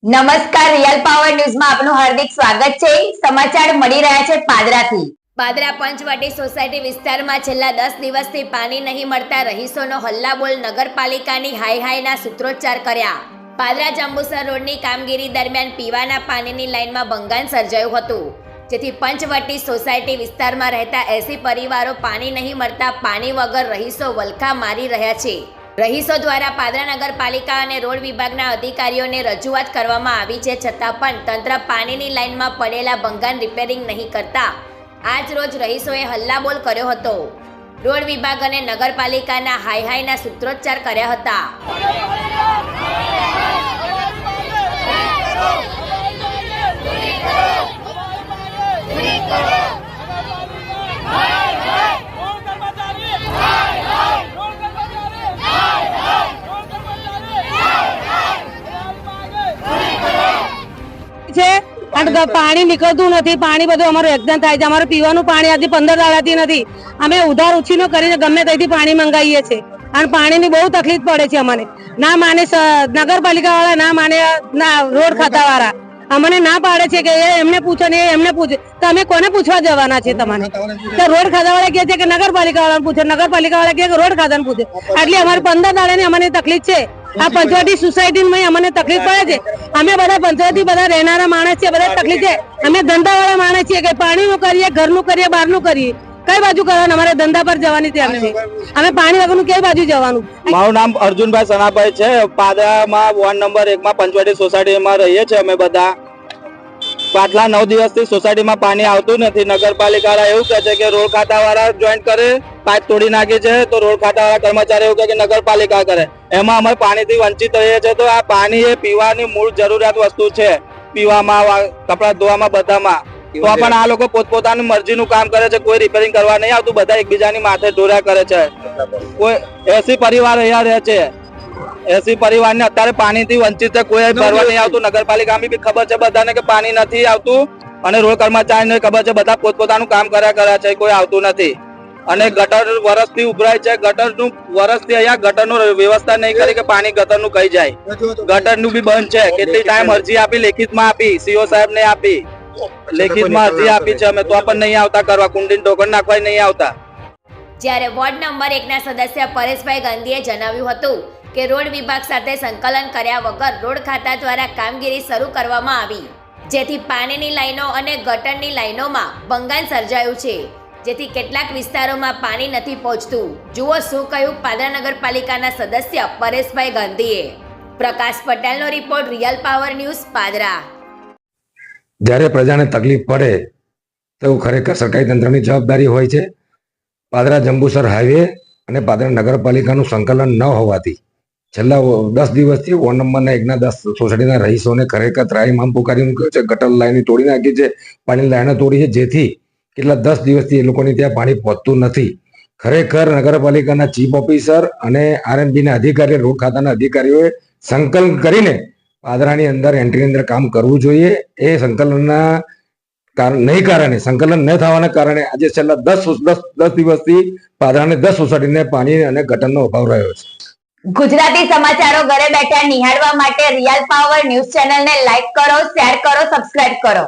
નમસ્કાર, real power ન્યૂઝમાં આપનું હાર્દિક સ્વાગત છે। સમાચાર મળી રહ્યા છે પાદરાથી। પાદરા પંચવટી સોસાયટી વિસ્તારમાં છેલ્લા 10 દિવસથી પાણી નહીં મળતા રહીશોનો હલ્લાબોલ નગરપાલિકાની હાય-હાયના સૂત્રોચ્ચાર કર્યા। પાદરા જંબુસર રોડની કામગીરી દરમિયાન પીવાના પાણીની લાઇનમાં ભંગાણ સર્જાયું હતું, જેથી પંચવટી સોસાયટી વિસ્તારમાં રહેતા 80 પરિવારો પાણી નહીં મળતા પાણી વગર રહીશો વલખા મારી રહ્યા છે। રહીશો દ્વારા પાદરા નગરપાલિકા અને રોડ વિભાગના અધિકારીઓને રજૂઆત કરવામાં આવી છે, છતાં પણ તંત્ર પાણીની લાઇનમાં પડેલા ભંગાણ રિપેરિંગ નહીં કરતા આજ રોજ રહીશોએ હલ્લાબોલ કર્યો હતો। રોડ વિભાગ અને નગરપાલિકાના હાય-હાયના સૂત્રોચ્ચાર કર્યા હતા। પાણી નીકળતું નથી। પાણી બધું અમારું એક્ઝામ થાય છે। અમારે પીવાનું પાણી આજે 15 દાડાથી નથી। અમે ઉધાર ઉછીનો કરીને ગમે ત્યાંથી પાણી મંગાવીએ છીએ અને પાણીની બહુ તકલીફ પડે છે અમને। ના માને નગરપાલિકા વાળા, ના માને ના રોડ ખાતા વાળા અમને ના પાડે છે કે એમને પૂછો ને એમને પૂછે, તો અમે કોને પૂછવા જવાના છે તમને? તો રોડ ખાતા વાળા કહે છે કે નગરપાલિકા વાળાને પૂછે, નગરપાલિકા વાળા કહે કે રોડ ખાતાને પૂછે। એટલે અમારે 15 દાડાની અમને તકલીફ છે। આ પંચવટી સોસાયટીમાં અમને તકલીફ પડે છે। અમે બધા પંચવટી બધા રહેનારા માણસ છે, બધા તકલીફ છે। અમે ધંધાવાળા માણસ છીએ કે પાણીનું કરીએ, ઘરનું કરીએ, બહારનું કરીએ, કઈ બાજુ કરવાનું? અમારે ધંધા પર જવાની છે। અમે પાણી વગરનું કઈ બાજુ જવાનું? મારું નામ અર્જુનભાઈ સનાભાઈ છે। પાદરામાં વોર્ડ નંબર 1 માં પંચવટી સોસાયટીમાં રહીએ છીએ અમે બધા। પાછલા 9 દિવસથી સોસાયટીમાં પાણી આવતું નથી। નગરપાલિકા વાળા એવું કહે છે કે રોડ ખાતા વાળા જોઈન્ટ કરે, પાઇપ તોડી નાખી છે, તો રોડ ખાતા વાળા કર્મચારી એવું કહે કે નગરપાલિકા કરે। એમાં અમે પાણીથી વંચિત રહીએ છીએ। તો આ પાણી એ પીવાની મૂળ જરૂરિયાત વસ્તુ છે, પીવામાં, કપડા ધોવામાં, બધામાં। તો પણ આ લોકો પોતપોતાની મરજીનું કામ કરે છે, કોઈ રિપેરિંગ કરવા નહીં આવતું, બધા એકબીજાની માથે ઢોર્યા કરે છે। કોઈ 80 પરિવાર અહીંયા રહે છે। 80 પરિવારને અત્યારે પાણીથી વંચિત છે, કોઈ ભરવા નહીં આવતું। નગરપાલિકામાં બી ખબર છે બધાને કે પાણી નથી આવતું, અને રોડ કર્મચારીને ખબર છે, બધા પોતપોતાનું કામ કર્યા છે, કોઈ આવતું નથી। અને ગટર વરસથી ઉભરાય છે। ગટરનું વરસથી અહીંયા ગટરનું વ્યવસ્થા નહીં કરી કે પાણી ગટરનું કહી જાય। ગટરનું બી બંધ છે। કેટલી ટાઈમ અરજી આપી, લેખિતમાં આપી, સીઓ સાહેબ ને આપી, લેખિતમાં અરજી આપી છે અમે, તો પણ નહીં આવતા કરવા, કુંડીને ટોકન નાખવા નહીં આવતા। જ્યારે વોર્ડ નંબર 1 ના સદસ્ય પરેશભાઈ ગાંધીએ જણાવ્યું હતું કે રોડ વિભાગ સાથે સંકલન કર્યા વગર રોડ ખાતા દ્વારા કામગીરી શરૂ કરવામાં આવી, જેથી પાણીની લાઈનો અને ગટરની લાઈનોમાં ભંગાણ સર્જાયું છે, જેથી કેટલાક વિસ્તારોમાં પાણી નથી પહોંચતું। જુઓ શું કહ્યું પાદરા નગરપાલિકાના સદસ્ય પરેશભાઈ ગાંધીએ। પ્રકાશ પટેલનો report, real power news, Padra. જ્યારે પ્રજાને તકલીફ પડે તો ખરેખર સરકારી તંત્રની જવાબદારી હોય છે। પાદરા જંબુસર હાઈવે અને પાદરા નગરપાલિકાનું સંકલન ન હોવાથી છેલ્લા 10 દિવસથી વોર્ડ નંબરના 1 ના 10 સોસાયટીના રહીશોને ખરેખર ત્રાહિમામ પુકારી મૂક્યો છે। ગટર લાઈન તોડી નાખી છે, પાણીની લાઈનો તોડી છે, જેથી કેટલા 10 દિવસથી એ લોકોની ત્યાં પાણી પહોંચતું નથી। ખરેખર નગરપાલિકાના ચીફ ઓફિસર અને આરએમબીના અધિકારીઓ, રોડ ખાતાના અધિકારીઓએ સંકલન કરીને પાદરાની અંદર એન્ટ્રીની અંદર કામ કરવું જોઈએ। એ સંકલનના કારણે સંકલન ન થવાના કારણે આજે છેલ્લા 10 દિવસથી પાદરાને 10 સોસાયટીને પાણી અને ગટરનો અભાવ રહ્યો છે। ગુજરાતી સમાચારો ઘરે બેઠા નિહાળવા માટે રિયલ પાવર ન્યૂઝ ચેનલને લાઈક કરો, શેર કરો, સબસ્ક્રાઇબ કરો।